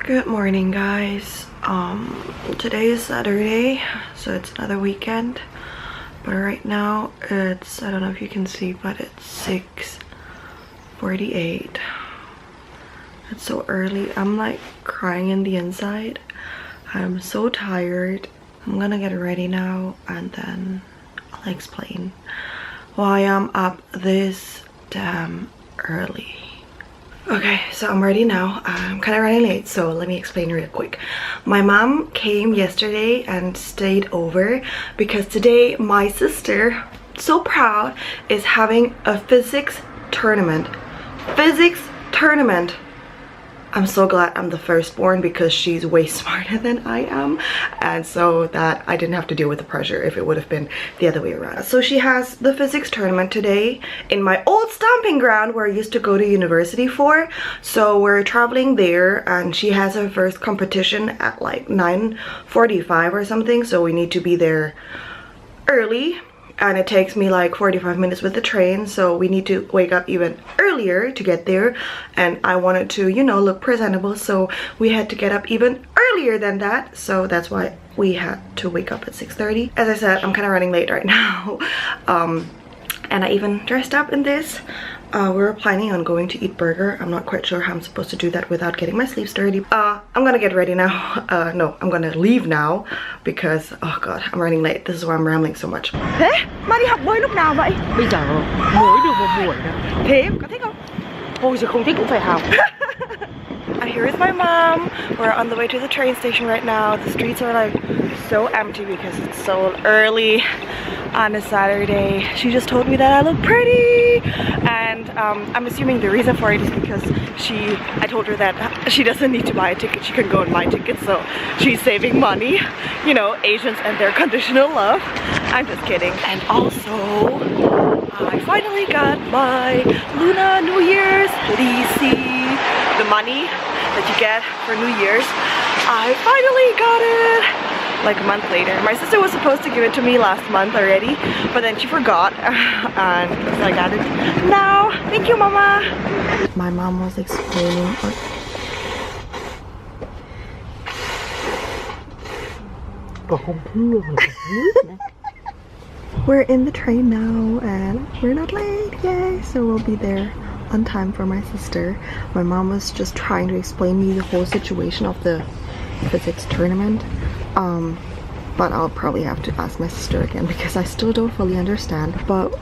Good morning, guys. Today is Saturday, so it's another weekend. But right now it's, I don't know if you can see, but it's 6:48. It's so early. I'm like crying in the inside. I'm so tired. I'm gonna get ready now and then I'll explain why I'm up this damn early. Okay, so I'm ready now. I'm kind of running late, so let me explain real quick. My mom came yesterday and stayed over because today my sister, so proud, is having a physics tournament. Physics tournament. I'm so glad I'm the firstborn because she's way smarter than I am, and so that I didn't have to deal with the pressure if it would have been the other way around. So she has the physics tournament today in my old stomping ground where I used to go to university for. So we're traveling there and she has her first competition at like 9:45 or something, so we need to be there early. And it takes me like 45 minutes with the train, so we need to wake up even earlier to get there. And I wanted to, you know, look presentable, so we had to get up even earlier than that. So that's why we had to wake up at 6:30. As I said, I'm kind of running late right now. And I even dressed up in this. We were planning on going to eat burger. I'm not quite sure how I'm supposed to do that without getting my sleeves dirty. I'm gonna get ready now. No, I'm gonna leave now because, oh god, I'm running late. This is why I'm rambling so much. Hey, mà đi học bơi lúc nào vậy? Bây giờ mới được một buổi nữa. Thế có thích không? Thôi giờ không thích cũng phải học. And here is my mom. We're on the way to the train station right now. The streets are like so empty because it's so early on a Saturday. She just told me that I look pretty, and I'm assuming the reason for it is because I told her that she doesn't need to buy a ticket, she can go and buy tickets, so she's saving money. You know, Asians and their conditional love. I'm just kidding. And also, I finally got my Luna New Year's leasing, the money that you get for New Year's. I finally got it like a month later. My sister was supposed to give it to me last month already, but then she forgot and so I got it now. Thank you, Mama. My mom was explaining we're in the train now and we're not late, yay! So we'll be there on time for my sister. My mom was just trying to explain me the whole situation of the physics tournament, but I'll probably have to ask my sister again because I still don't fully understand. But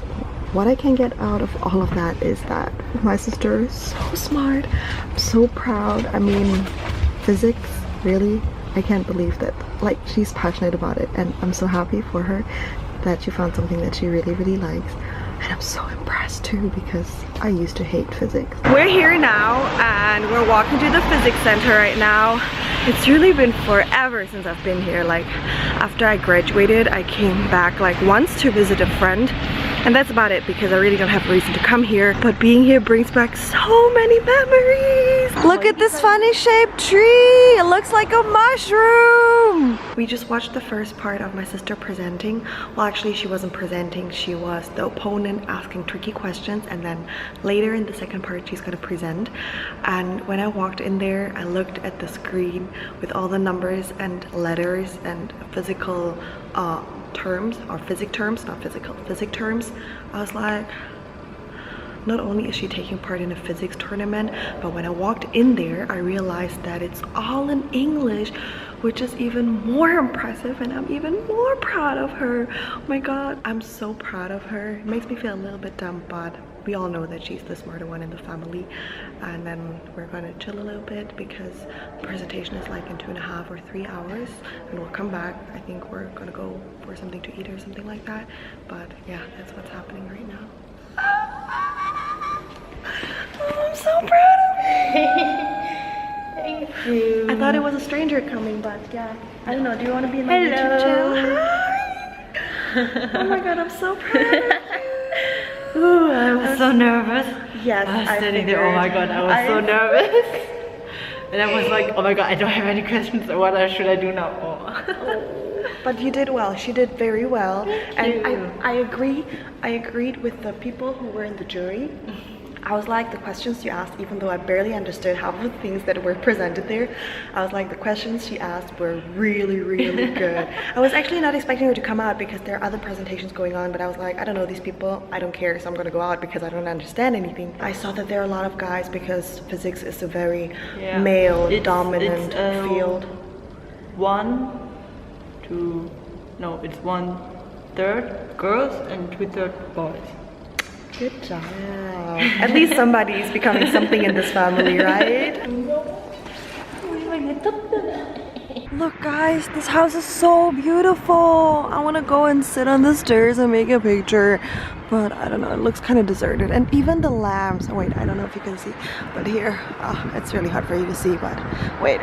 what I can get out of all of that is that my sister is so smart. I'm so proud. I mean, physics, really, I can't believe that, like, she's passionate about it, and I'm so happy for her that she found something that she really likes. And I'm so impressed too because I used to hate physics. We're here now and we're walking to the physics center right now. It's really been forever since I've been here. Like, after I graduated, I came back like once to visit a friend, and that's about it because I really don't have a reason to come here. But being here brings back so many memories. Look at this funny shaped tree. It looks like a mushroom. We just watched the first part of my sister presenting. Well, actually she wasn't presenting, she was the opponent asking tricky questions, and then later in the second part she's gonna present. And when I walked in there, I looked at the screen with all the numbers and letters and physical terms, or physic terms, not physical, physic terms. I was like, not only is she taking part in a physics tournament, but when I walked in there, I realized that it's all in English, which is even more impressive, and I'm even more proud of her. Oh my god, I'm so proud of her. It makes me feel a little bit dumb, but we all know that she's the smarter one in the family. And then we're gonna chill a little bit because the presentation is like in 2.5 or 3 hours, and we'll come back. I think we're gonna go for something to eat or something like that. But yeah, that's what's happening right now. Oh, I'm so proud of you. Thank you. I thought it was a stranger coming, but yeah. I don't know, do you want to be in my YouTube channel? Hi! Oh my god, I'm so proud of you. Ooh, I was so nervous. Yes, I was sitting there, oh my god, I was so nervous. And I was like, oh my god, I don't have any questions, so what should I do now? Oh. But you did well. She did very well. Thank and you. I agreed with the people who were in the jury. I was like, the questions you asked, even though I barely understood half of the things that were presented there, I was like, the questions she asked were really, really good. I was actually not expecting her to come out because there are other presentations going on, but I was like, I don't know these people, I don't care, so I'm gonna go out because I don't understand anything. I saw that there are a lot of guys because physics is a very male-dominant field. 1/3 girls and 2/3 boys. Good job. At least somebody is becoming something in this family, right? Look guys, this house is so beautiful. I want to go and sit on the stairs and make a picture, but I don't know, it looks kind of deserted. And even the lamps, oh wait, I don't know if you can see, but here, it's really hard for you to see, but wait,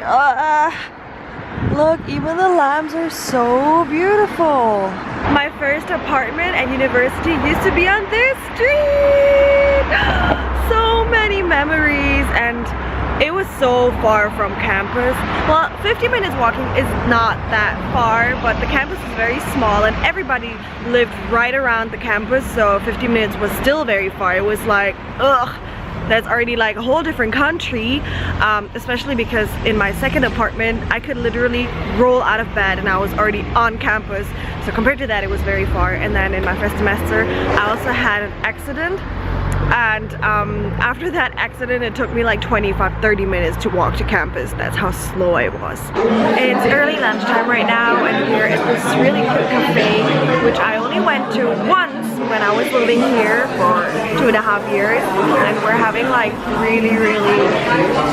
look, even the lamps are so beautiful. My first apartment and university used to be on this street. So many memories, and it was so far from campus. Well, 50 minutes walking is not that far, but the campus is very small and everybody lived right around the campus, so 50 minutes was still very far. It was like, ugh. That's already like a whole different country, especially because in my second apartment I could literally roll out of bed and I was already on campus, so compared to that it was very far. And then in my first semester I also had an accident, and after that accident it took me like 25-30 minutes to walk to campus. That's how slow I was. It's early lunchtime right now, and we're at this really cute cafe which I only went to once when I was living here for 2.5 years, and we're having like really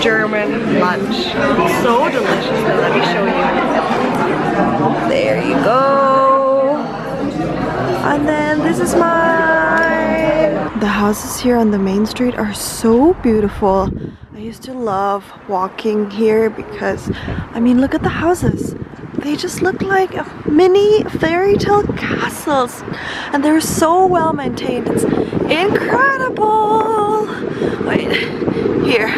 German lunch. So delicious. Now let me show you. There you go. And then this is mine. The houses here on the main street are so beautiful. I used to love walking here because, I mean, look at the houses. They just look like mini fairy tale castles, and they're so well maintained. It's incredible. Wait, here.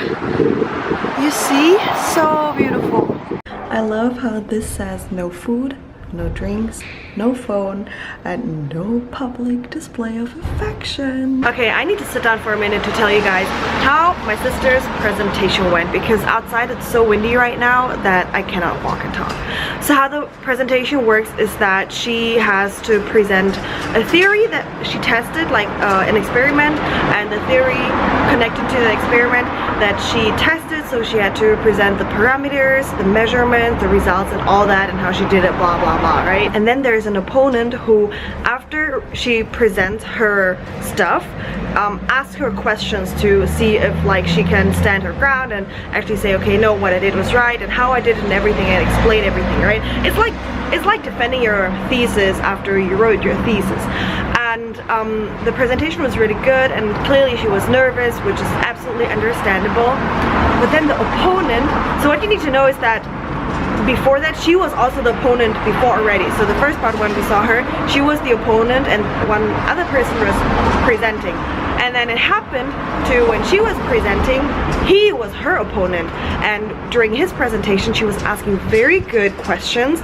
You see? So beautiful. I love how this says no food, no drinks, no phone, and no public display of affection. Okay, I need to sit down for a minute to tell you guys how my sister's presentation went, because outside it's so windy right now that I cannot walk and talk. So how the presentation works is that she has to present a theory that she tested, like an experiment, and the theory connected to the experiment that she tested. So she had to present the parameters, the measurements, the results, and all that, and how she did it, blah blah blah, right? And then there's an opponent who, after she presents her stuff, asks her questions to see if like she can stand her ground and actually say, okay, no, what I did was right and how I did it and everything, and explain everything, right? It's like defending your thesis after you wrote your thesis. And the presentation was really good, and clearly she was nervous, which is absolutely understandable. But then the opponent, so what you need to know is that before that she was also the opponent before already. So the first part when we saw her, she was the opponent and one other person was presenting. And then it happened to when she was presenting, he was her opponent, and during his presentation she was asking very good questions,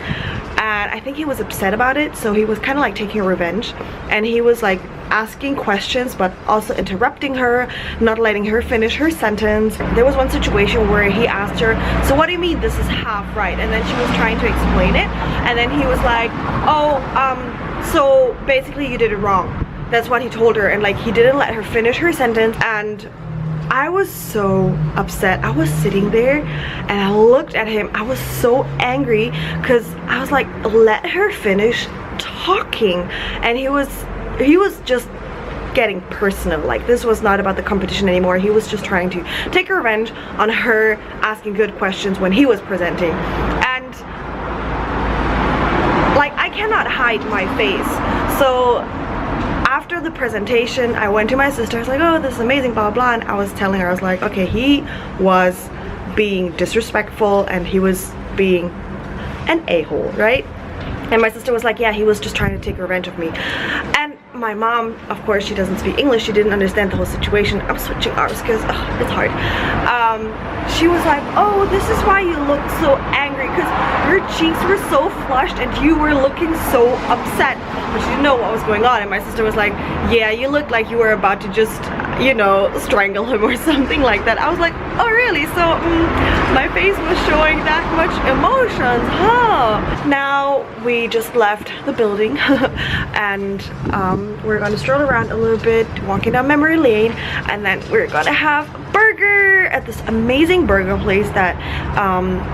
and I think he was upset about it, so he was kind of like taking revenge, and he was like asking questions but also interrupting her, not letting her finish her sentence. There was one situation where he asked her, so what do you mean this is half right? And then she was trying to explain it, and then he was like, oh, so basically you did it wrong. That's what he told her, and like he didn't let her finish her sentence. And I was so upset. I was sitting there and I looked at him. I was so angry because I was like, let her finish talking. And he was just getting personal. Like, this was not about the competition anymore. He was just trying to take revenge on her asking good questions when he was presenting. And like, I cannot hide my face. So after the presentation, I went to my sister. I was like, oh, this is amazing, blah blah, and I was telling her, I was like, okay, he was being disrespectful and he was being an a-hole, right? And my sister was like, yeah, he was just trying to take revenge of me. And my mom, of course, she doesn't speak English, she didn't understand the whole situation. I'm switching arms because it's hard. She was like, oh, this is why you look so angry, because your cheeks were so flushed and you were looking so upset. But she didn't know what was going on. And my sister was like, yeah, you looked like you were about to just you know, strangle him or something like that. I was like, oh really? So my face was showing that much emotions, huh? Now we just left the building and we're gonna stroll around a little bit, walking down memory lane, and then we're gonna have a burger at this amazing burger place that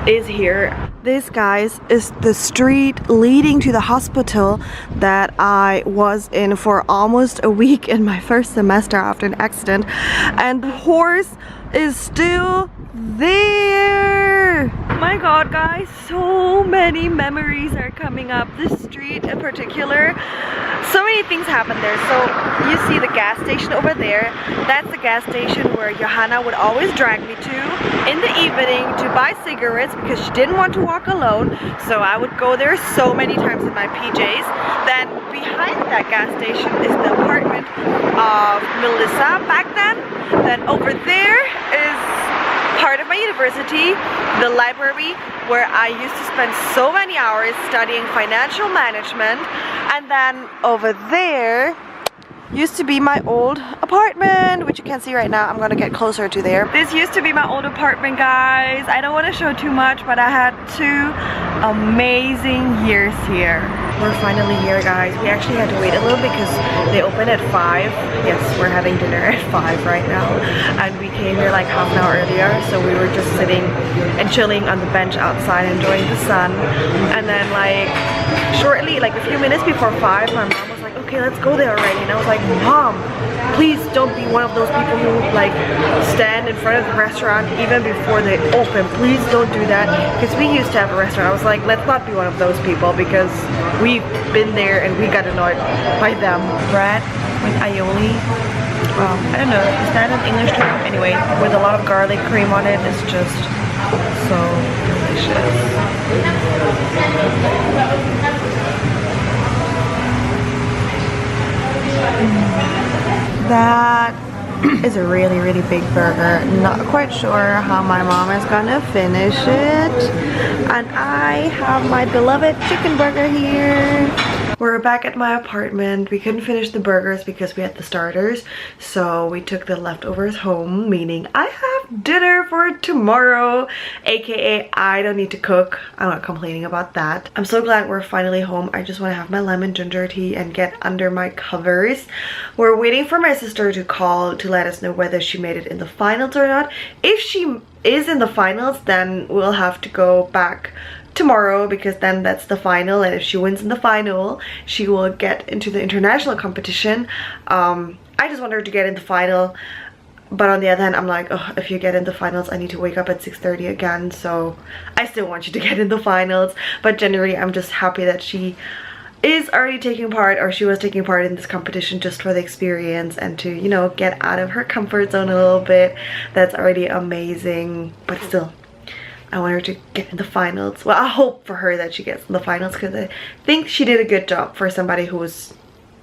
is here. This, guys, is the street leading to the hospital that I was in for almost a week in my first semester after an accident, and the horse is still there. My god, guys, so many memories are coming up. This street in particular, so many things happened there. So you see the gas station over there. That's the gas station where Johanna would always drag me to in the evening to buy cigarettes because she didn't want to walk alone. So I would go there so many times in my PJs. Then behind that gas station is the apartment of Melissa back then. Then over there is part of my university, the library, where I used to spend so many hours studying financial management. And then over there used to be my old apartment, which you can see right now. I'm gonna get closer to there. This used to be my old apartment, guys. I don't want to show too much, but I had 2 amazing years here. We're finally here, guys. We actually had to wait a little because they open at 5. Yes, we're having dinner at 5 right now, and we came here like half an hour earlier, so we were just sitting and chilling on the bench outside enjoying the sun. And then like shortly, like a few minutes before 5, my mom was like, okay, let's go there already. And I was like, Mom, please don't be one of those people who like stand in front of the restaurant even before they open. Please don't do that, because we used to have a restaurant. I was like, let's not be one of those people, because we've been there and we got annoyed by them. Bread with aioli. I don't know, is that an English term? Anyway, with a lot of garlic cream on it. It's just so delicious. That is a really, really big burger. Not quite sure how my mom is gonna finish it. And I have my beloved chicken burger here. We're back at my apartment. We couldn't finish the burgers because we had the starters, so we took the leftovers home, meaning I have dinner for tomorrow, aka I don't need to cook. I'm not complaining about that. I'm so glad we're finally home. I just want to have my lemon ginger tea and get under my covers. We're waiting for my sister to call to let us know whether she made it in the finals or not. If she is in the finals, then we'll have to go back tomorrow, because then that's the final, and if she wins in the final she will get into the international competition. I just want her to get in the final, but on the other hand I'm like, oh, if you get in the finals I need to wake up at 6:30 again, so I still want you to get in the finals. But generally I'm just happy that she is already taking part, or she was taking part in this competition just for the experience and to, you know, get out of her comfort zone a little bit. That's already amazing, but still I want her to get in the finals. Well, I hope for her that she gets in the finals, because I think she did a good job for somebody who was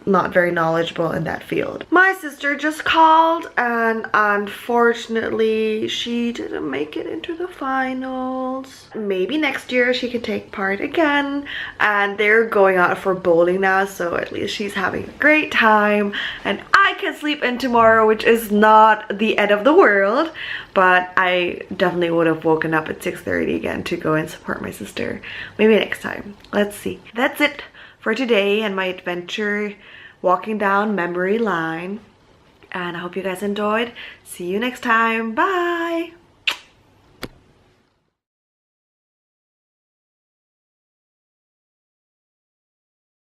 not very knowledgeable in that field. My sister just called, and unfortunately she didn't make it into the finals. Maybe next year she can take part again, and they're going out for bowling now, so at least she's having a great time and I can sleep in tomorrow, which is not the end of the world. But I definitely would have woken up at 6:30 again to go and support my sister. Maybe next time. Let's see. That's it for today and my adventure walking down memory line. And I hope you guys enjoyed. See you next time. Bye!